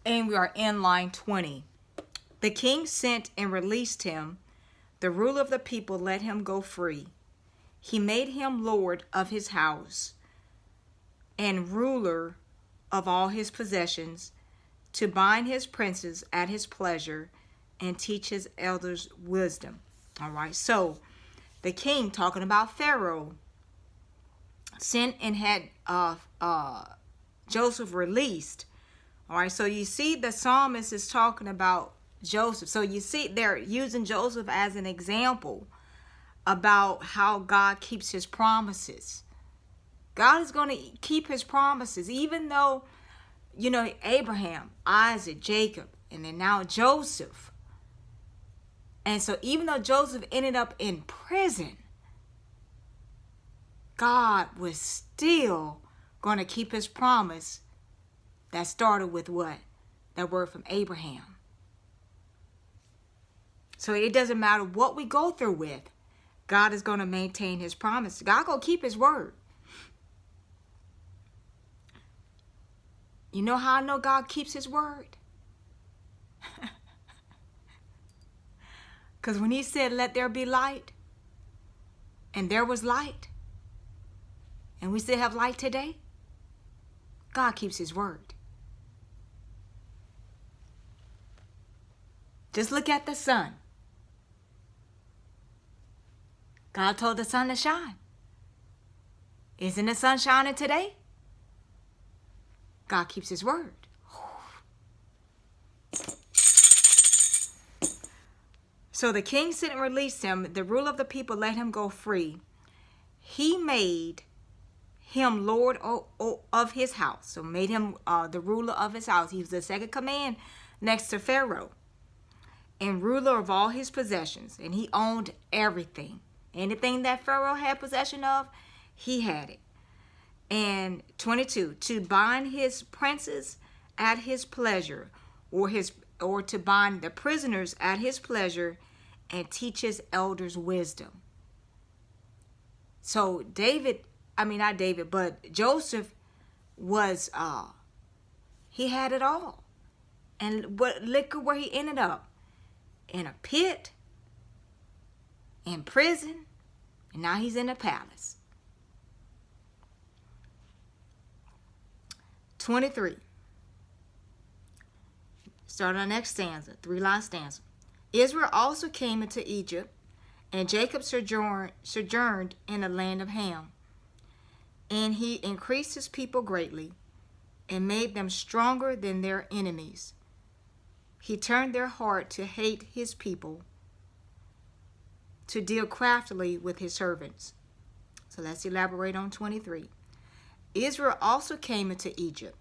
And we are in line 20. The king sent and released him. The ruler of the people let him go free. He made him lord of his house and ruler of all his possessions, to bind his princes at his pleasure and teach his elders wisdom. All right, so the king, talking about Pharaoh, sent and had Joseph released. All right, so you see the psalmist is talking about Joseph. So you see they're using Joseph as an example about how God keeps his promises. God is going to keep his promises, even though, you know, Abraham, Isaac, Jacob, and then now Joseph. And so even though Joseph ended up in prison, God was still going to keep his promise that started with what? That word from Abraham. So it doesn't matter what we go through with, God is going to maintain his promise. God going to keep his word. You know how I know God keeps his word? Because when he said, let there be light, and there was light, and we still have light today, God keeps his word. Just look at the sun. God told the sun to shine. Isn't the sun shining today? God keeps his word. So the king sent and released him. The ruler of the people let him go free. He made him lord of his house. So made him the ruler of his house. He was the second command next to Pharaoh. And ruler of all his possessions. And he owned everything. Anything that Pharaoh had possession of, he had it. And 22, to bind his princes at his pleasure, or to bind the prisoners at his pleasure, and teach his elders wisdom. So Joseph was he had it all. And look at where he ended up. In a pit, in prison, and now he's in a palace. 23. Start on the next stanza, 3-line stanza. Israel also came into Egypt, and Jacob sojourned in the land of Ham. And he increased his people greatly, and made them stronger than their enemies. He turned their heart to hate his people, to deal craftily with his servants. So let's elaborate on 23. Israel also came into Egypt,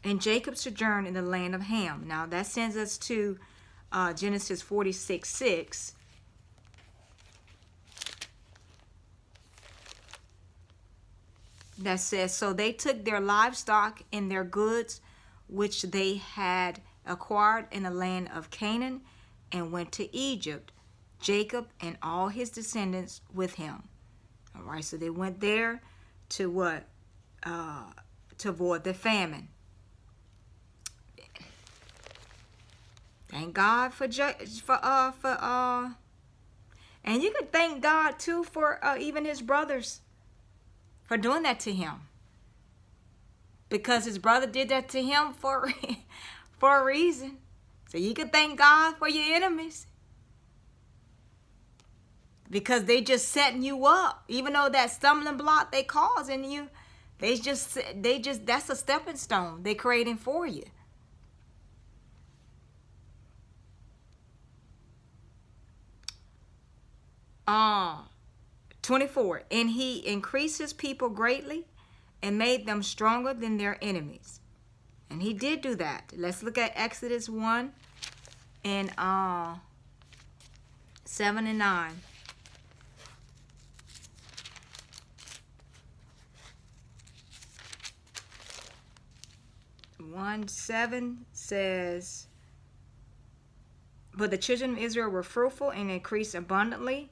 and Jacob sojourned in the land of Ham. Now that sends us to Genesis 46:6. That says, so they took their livestock and their goods, which they had acquired in the land of Canaan, and went to Egypt, Jacob and all his descendants with him. All right, so they went there to what? To avoid the famine. Thank God and you could thank God too for even his brothers for doing that to him. Because his brother did that to him for a reason. So you could thank God for your enemies. Because they just setting you up. Even though that stumbling block they causing you, that's a stepping stone they creating for you. Uh 24. And he increased his people greatly and made them stronger than their enemies. And he did do that. Let's look at Exodus 1 and 7 and 9. 1:7 says, but the children of Israel were fruitful and increased abundantly,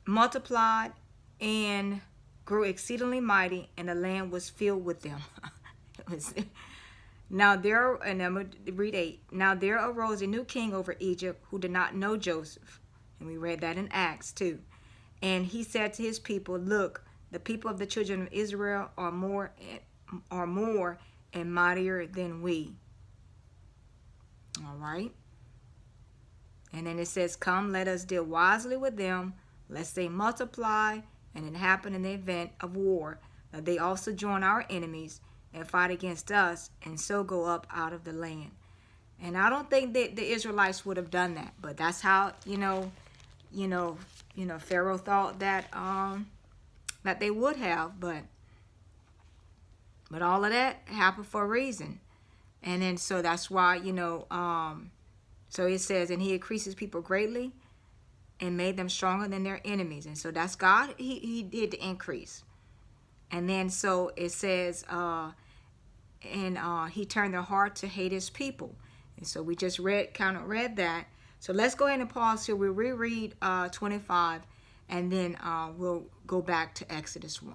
multiplied and grew exceedingly mighty, and the land was filled with them. Now there, and I'm going to read 8. Now there arose a new king over Egypt who did not know Joseph. And we read that in Acts 2. And he said to his people, look, the people of the children of Israel are more and mightier than we. All right. And then it says, come, let us deal wisely with them, lest they multiply, and it happen in the event of war, that they also join our enemies and fight against us, and so go up out of the land. And I don't think that the Israelites would have done that, but that's how, Pharaoh thought that that they would have, but all of that happened for a reason. And then so that's why, so it says, and he increases people greatly and made them stronger than their enemies. And so that's God. He did the increase. And then so it says, he turned their heart to hate his people. And so we just read that. So let's go ahead and pause here. We'll reread 25, and then we'll go back to Exodus 1.